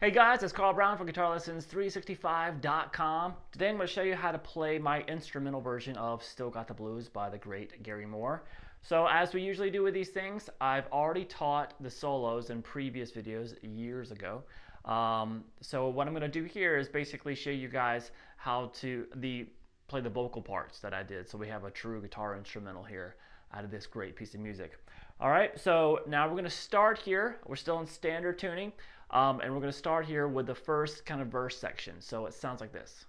Hey guys, it's Carl Brown from GuitarLessons365.com. Today I'm going to show you how to play my instrumental version of Still Got the Blues by the great Gary Moore. So as we usually do with these things, I've already taught the solos in previous videos years ago. So what I'm going to do here is basically show you guys how to play the vocal parts that I did. So we have a true guitar instrumental here out of this great piece of music. All right, so now we're going to start here. We're still in standard tuning. And we're going to start here with the first kind of verse section. So it sounds like this.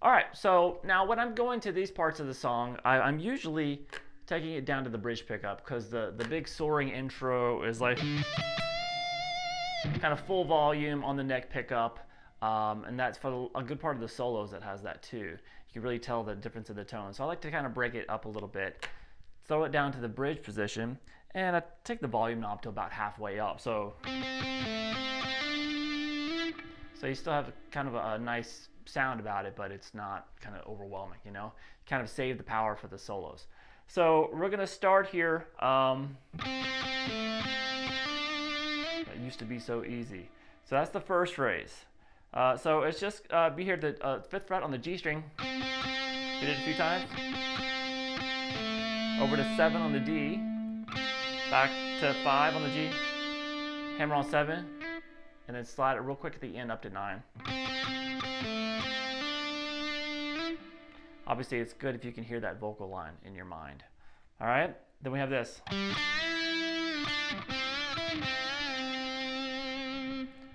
All right, so now when I'm going to these parts of the song, I'm usually taking it down to the bridge pickup because the big soaring intro is like kind of full volume on the neck pickup, and that's for a good part of the solos that has that too. You can really tell the difference in the tone. So I like to kind of break it up a little bit, throw it down to the bridge position, and I take the volume knob to about halfway up. So you still have kind of a nice sound about it, but it's not kind of overwhelming, you know? Kind of save the power for the solos. So we're gonna start here. That used to be so easy. So that's the first phrase. So it's just be here at the 5th fret on the G string. Hit it a few times. Over to 7 on the D. Back to 5 on the G. Hammer on 7. And then slide it real quick at the end up to 9. Obviously, it's good if you can hear that vocal line in your mind. All right, then we have this. So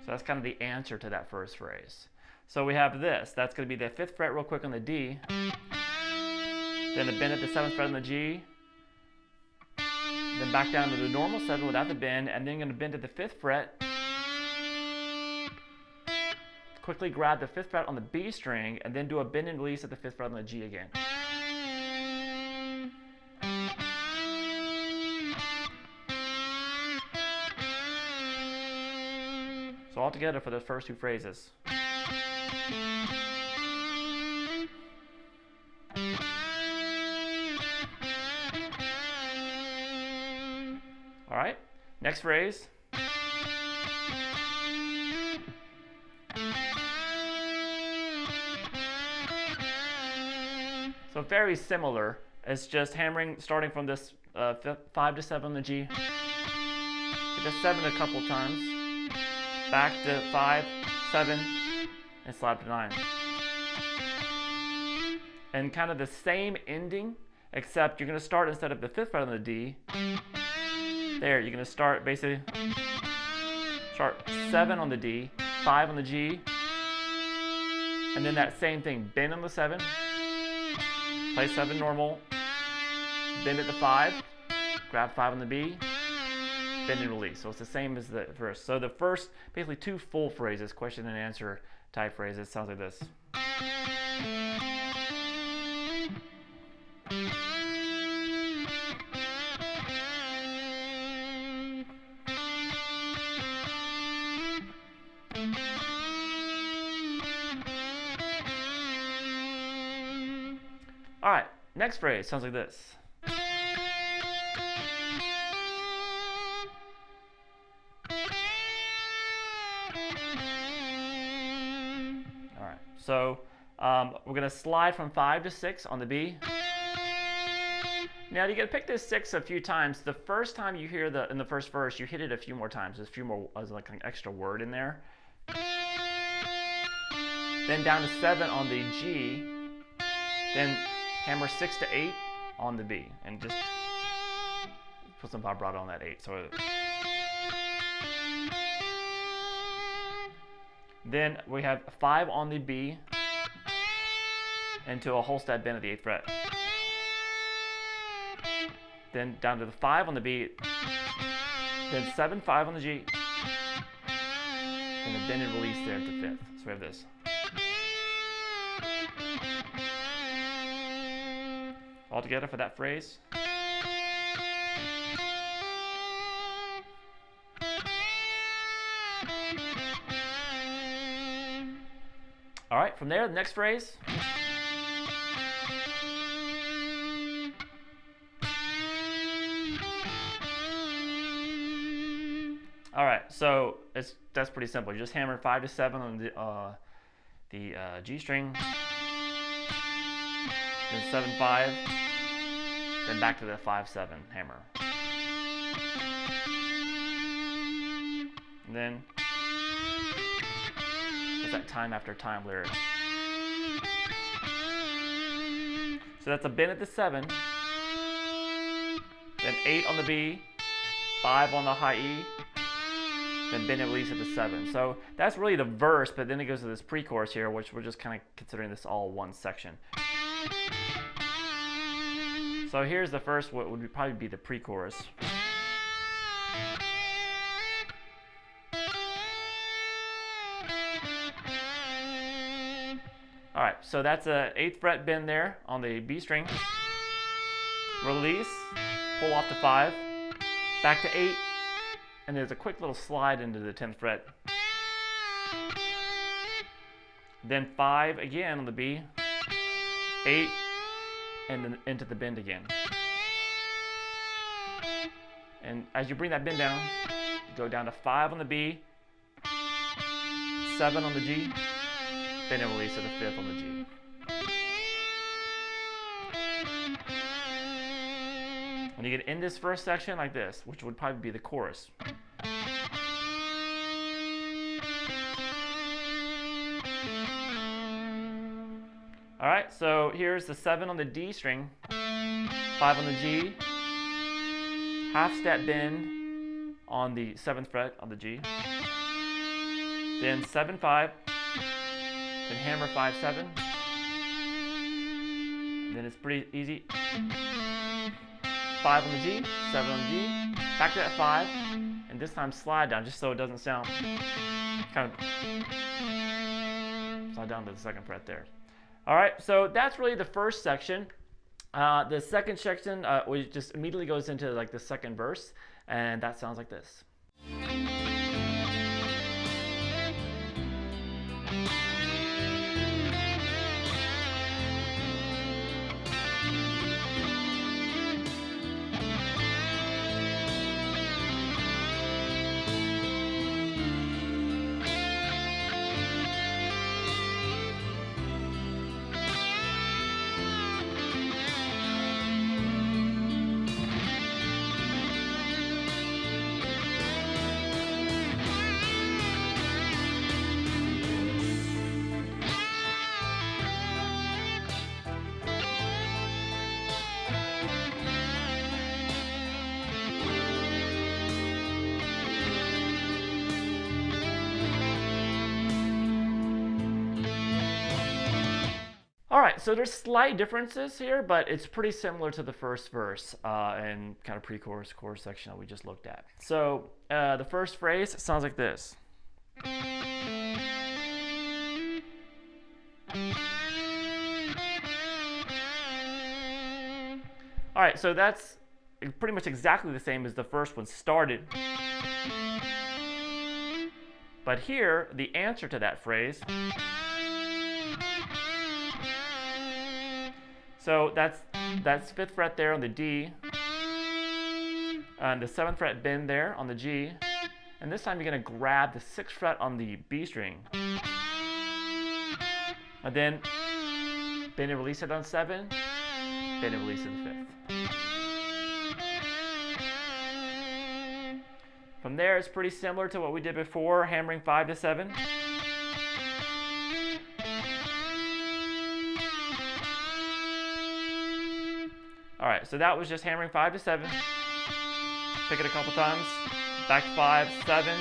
that's kind of the answer to that first phrase. So we have this. That's going to be the 5th fret real quick on the D. Then a bend at the 7th fret on the G. Then back down to the normal 7 without the bend, and then going to bend at the 5th fret. Quickly grab the 5th fret on the B string and then do a bend and release at the 5th fret on the G again. So all together for the first two phrases. All right, next phrase. So very similar. It's just hammering, starting from this 5 to 7 on the G. Hit the 7 a couple times. Back to 5, 7, and slide to 9. And kind of the same ending, except you're going to start instead of the 5th fret on the D. There, you're going to start basically, start 7 on the D, 5 on the G, and then that same thing, bend on the 7. Play 7 normal, bend at the 5, grab 5 on the B, bend and release. So it's the same as the first. So the first, basically two full phrases, question and answer type phrases, sounds like this. All right, next phrase sounds like this. All right, so we're going to slide from 5 to 6 on the B. Now you got to pick this 6 a few times. The first time you hear in the first verse, you hit it a few more times. There's a few more, like an extra word in there. Then down to 7 on the G. Then hammer 6 to 8 on the B, and just put some vibrato on that 8. So then we have 5 on the B into a whole step bend at the 8th fret. Then down to the 5 on the B, then 7, 5 on the G, and the bend and release there at the 5th. So we have this. All together for that phrase. All right, from there, the next phrase. All right, so that's pretty simple. You just hammer 5 to 7 on the G string, then 7, 5, then back to the 5, 7 hammer, and then it's that time after time lyric. So that's a bend at the 7, then 8 on the B, 5 on the high E, then bend and release at the 7. So that's really the verse, but then it goes to this pre-chorus here, which we're just kind of considering this all one section. So here's the first, what would probably be the pre-chorus. All right, so that's a 8th fret bend there on the B string. Release, pull off to 5, back to 8, and there's a quick little slide into the 10th fret. Then 5 again on the B, 8, and then into the bend again. And as you bring that bend down, you go down to 5 on the B, 7 on the G, bend and release to the 5th on the G. And you get in this first section like this, which would probably be the chorus. All right, so here's the 7 on the D string, 5 on the G, half step bend on the 7th fret on the G, then 7, 5, then hammer 5, 7, and then it's pretty easy. 5 on the G, 7 on the G, back to that 5, and this time slide down just so it doesn't sound kind of slide down to the 2nd fret there. All right, so that's really the first section. The second section we just immediately goes into like the second verse, and that sounds like this. All right, so there's slight differences here, but it's pretty similar to the first verse and kind of pre-chorus, chorus section that we just looked at. So the first phrase sounds like this. All right, so that's pretty much exactly the same as the first one started. But here, the answer to that phrase. So that's 5th fret there on the D, and the 7th fret bend there on the G, and this time you're going to grab the 6th fret on the B string, and then bend and release it on 7, bend and release it to the 5th. From there, it's pretty similar to what we did before, hammering 5 to 7. All right, so that was just hammering 5 to 7. pick it a couple times, back to 5, 7,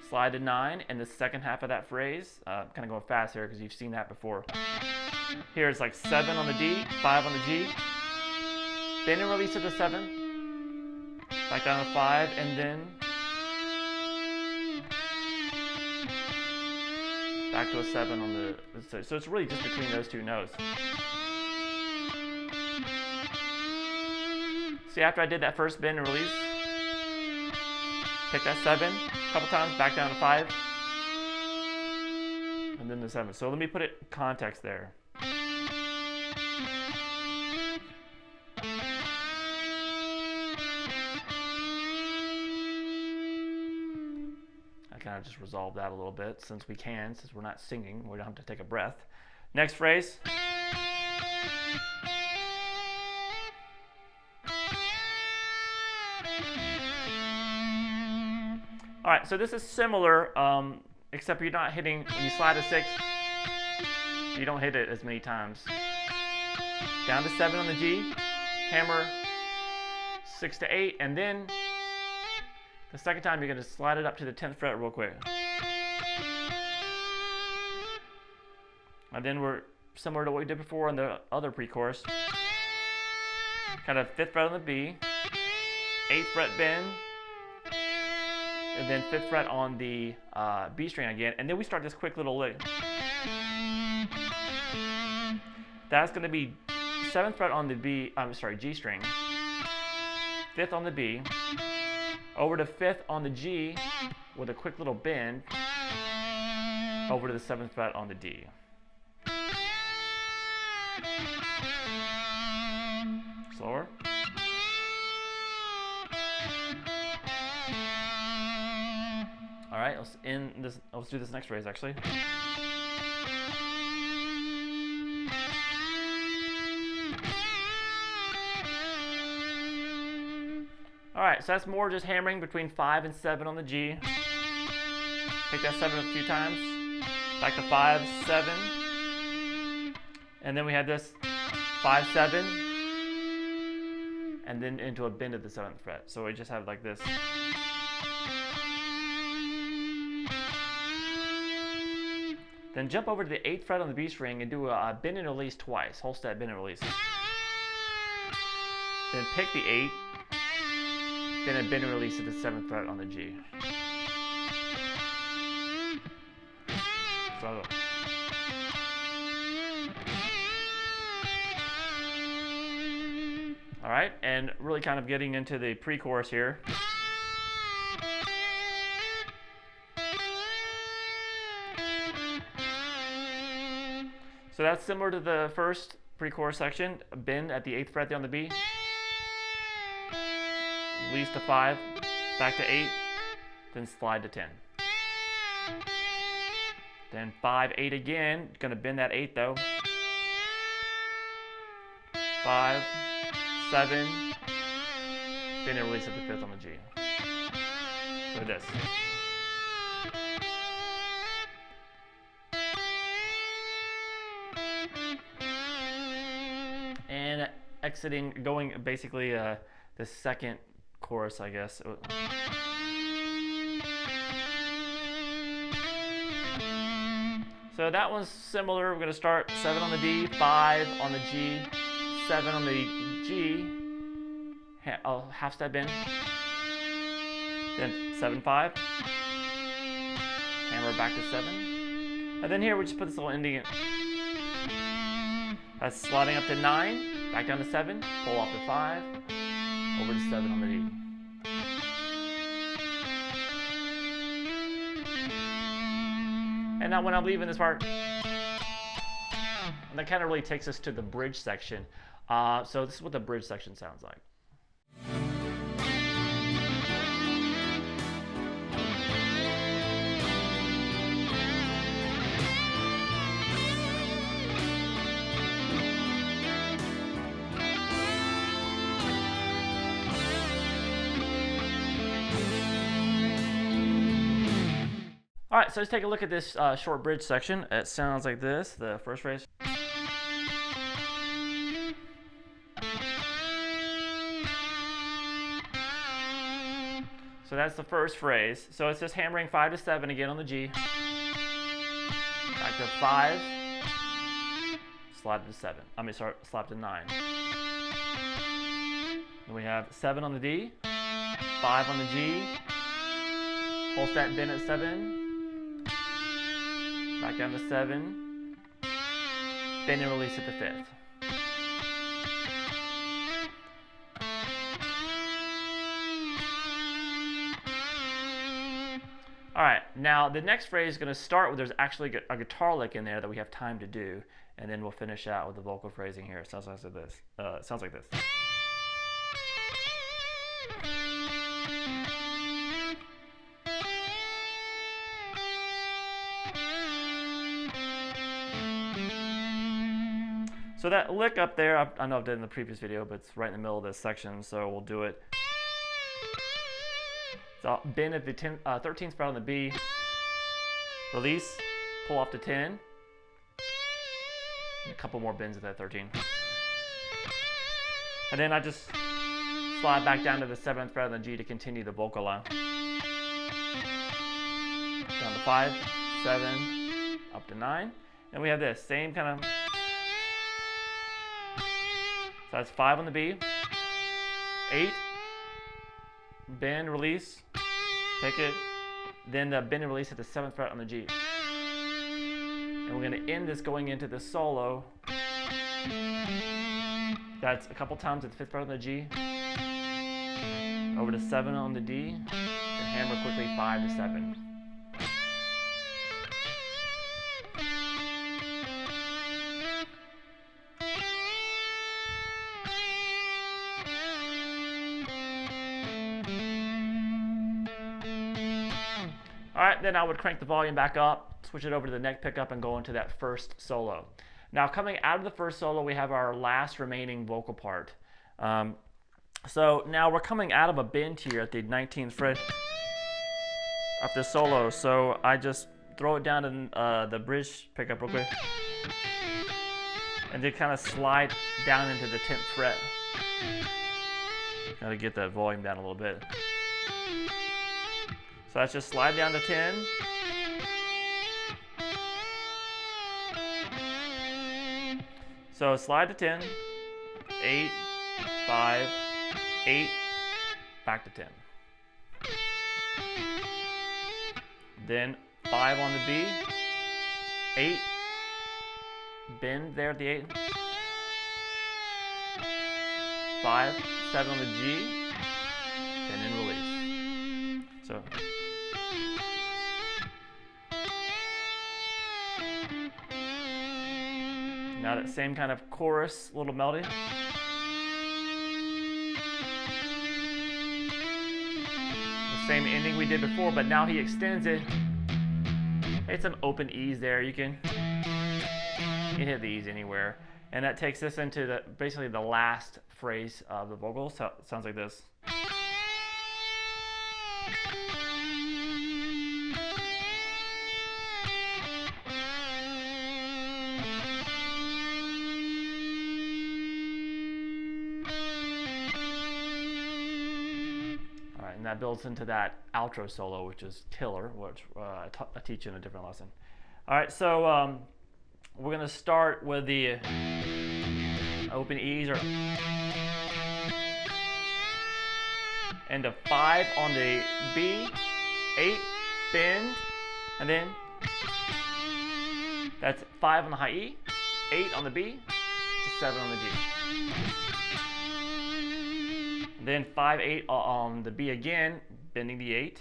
slide to 9, and the second half of that phrase, kind of going fast here because you've seen that before. Here it's like 7 on the D, 5 on the G, bend and release to the 7, back down to 5, and then back to a 7 on the, so it's really just between those two notes. See, after I did that first bend and release, pick that 7 a couple times, back down to 5, and then the 7. So let me put it in context there. I kind of just resolve that a little bit since we're not singing, we don't have to take a breath. Next phrase. All right, so this is similar, except you're not hitting, when you slide a 6, you don't hit it as many times. Down to 7 on the G, hammer 6 to 8, and then the second time you're going to slide it up to the 10th fret real quick. And then we're similar to what we did before on the other pre-chorus. Kind of 5th fret on the B, 8th fret bend, and then 5th fret on the B string again, and then we start this quick little lick. That's going to be 7th fret on the G string, 5th on the B, over to 5th on the G with a quick little bend, over to the 7th fret on the D. Slower. All right, let's do this next phrase actually. All right, so that's more just hammering between 5 and 7 on the G. Take that 7 a few times. Back to 5, 7. And then we had this 5, 7. And then into a bend at the 7th fret. So we just have like this. Then jump over to the 8th fret on the B string and do a bend and release twice. Whole step bend and release. Then pick the 8. Then a bend and release at the 7th fret on the G. So, all right, and really kind of getting into the pre-chorus here. So that's similar to the first pre-chorus section. A bend at the 8th fret there on the B. Release to 5, back to 8, then slide to 10. Then 5, 8 again, gonna bend that 8 though. 5, 7, bend and release at the 5th on the G. So this. And exiting, going basically the second chorus, I guess. So that one's similar. We're going to start 7 on the D, 5 on the G, 7 on the G, half step in, then 7, 5, hammer back to 7, and then here we just put this little ending in. That's sliding up to 9, back down to 7, pull off to 5, over to 7 on the D. And now when I'm leaving this part, that kind of really takes us to the bridge section. So this is what the bridge section sounds like. All right, so let's take a look at this short bridge section. It sounds like this, the first phrase. that's the first phrase. So it's just hammering 5 to 7 again on the G. Back to 5. Slide to 7. Slide to 9. Then we have 7 on the D, 5 on the G, pulse that bend at 7, back down to 7, bend and release at the 5th. All right, now the next phrase is going to start with there's actually a guitar lick in there that we have time to do, and then we'll finish out with the vocal phrasing here. It sounds like this. Sounds like this. So that lick up there, I know I've done it in the previous video, but it's right in the middle of this section, so we'll do it. So bend at the 13th fret on the B, release, pull off to 10, and a couple more bends at that 13. And then I just slide back down to the 7th fret on the G to continue the vocal line. Down to 5, 7, up to 9, and we have this same kind of. So that's 5 on the B, 8, bend, release, take it, then the bend and release at the 7th fret on the G. And we're going to end this going into the solo. That's a couple times at the 5th fret on the G, over to 7 on the D, and hammer quickly 5 to 7. All right, then I would crank the volume back up, switch it over to the neck pickup, and go into that first solo. Now, coming out of the first solo, we have our last remaining vocal part. So now we're coming out of a bend here at the 19th fret of the solo. So I just throw it down in the bridge pickup real quick, and then kind of slide down into the 10th fret. Got to get that volume down a little bit. So that's just slide down to 10. So slide to 10, 8, 5, 8, back to 10. Then 5 on the B, 8, bend there at the 8, 5, 7 on the G, and then release. So. Now that same kind of chorus, little melody. The same ending we did before, but now he extends it. It's some open E's there. You can hit the E's anywhere. And that takes us into basically the last phrase of the vocal. So it sounds like this. And that builds into that outro solo, which is killer, which I teach in a different lesson. All right, so we're going to start with the open E's, and a 5 on the B, 8, bend, and then that's 5 on the high E, 8 on the B, to 7 on the G. Then 5, 8 on the B again, bending the 8.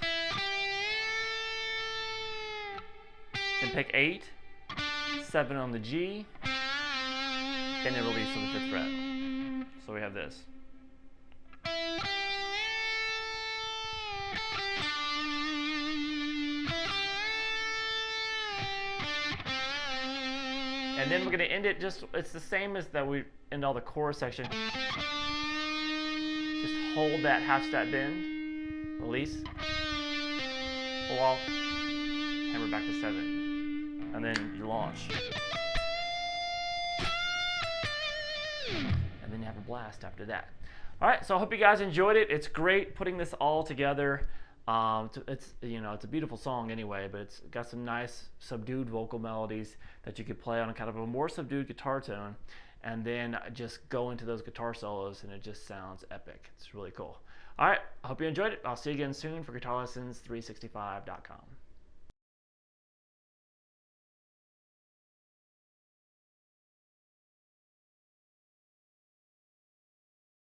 Then pick 8, 7 on the G, and then release on the 5th fret. So we have this. And then we're going to end it it's the same as that we end all the chorus section. Just hold that half step bend, release, pull off, hammer back to 7, and then you launch. And then you have a blast after that. All right, so I hope you guys enjoyed it. It's great putting this all together. It's it's a beautiful song anyway, but it's got some nice subdued vocal melodies that you could play on a kind of a more subdued guitar tone, and then just go into those guitar solos, and it just sounds epic. It's really cool. All right, I hope you enjoyed it. I'll see you again soon for GuitarLessons365.com.